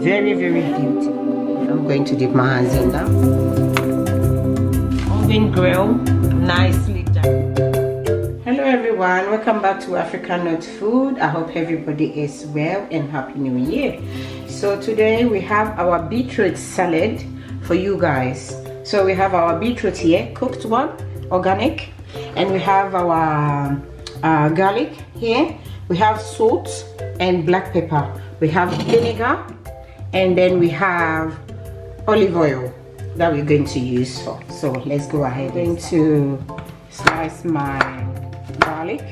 very beautiful. I'm going to dip my hands in now. Oven grill, nicely done. Hello everyone, welcome back to African Nut Food. I hope everybody is well and happy new year. So today we have our beetroot salad for you guys. So we have our beetroot here, cooked one, organic, and we have our garlic here. We have salt and black pepper. We have vinegar, and then we have olive oil that we're going to use for. So let's go ahead. I'm going to slice my garlic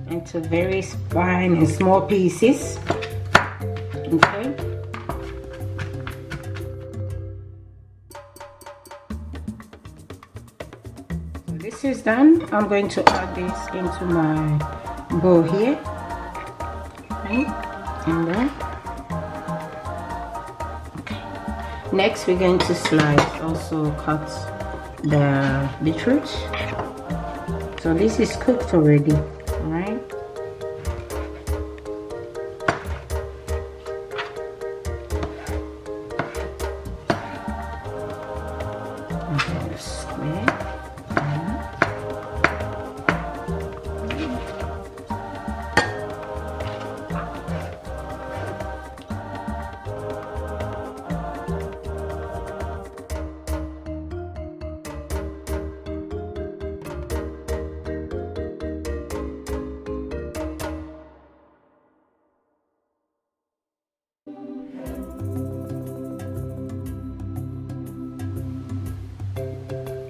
into very fine and small pieces. Okay. So this is done. I'm going to add this into my bowl here. Okay. And then next we're going to slice, also cut the beetroot. So this is cooked already, alright? Okay, square.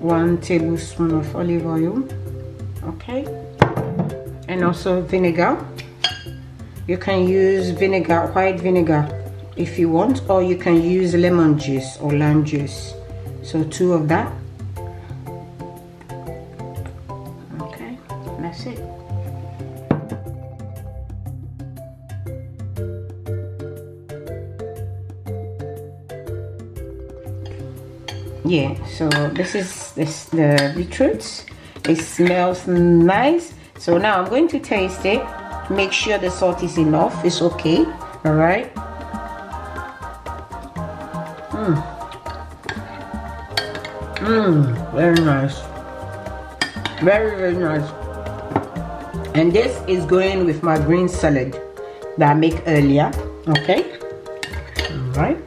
One tablespoon of olive oil, okay, and also vinegar. You can use vinegar, white vinegar if you want, or you can use lemon juice or lime juice. So 2 of that. Okay, that's it. Yeah, so this is the beetroot. It smells nice. So now I'm going to taste it. Make sure the salt is enough. It's okay. All right. Very nice. Very nice. And this is going with my green salad that I make earlier. Okay. All right.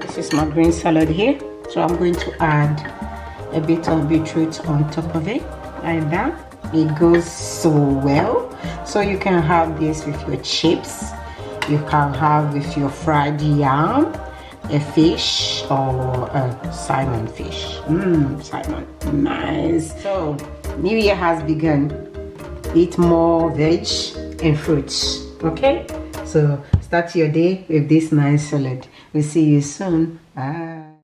This is my green salad here. So I'm going to add a bit of beetroot on top of it, like that. It goes so well. So you can have this with your chips. You can have with your fried yam, a fish, or a salmon fish. Salmon, nice. So New Year has begun. Eat more veg and fruits. Okay. So start your day with this nice salad. We'll see you soon. Bye.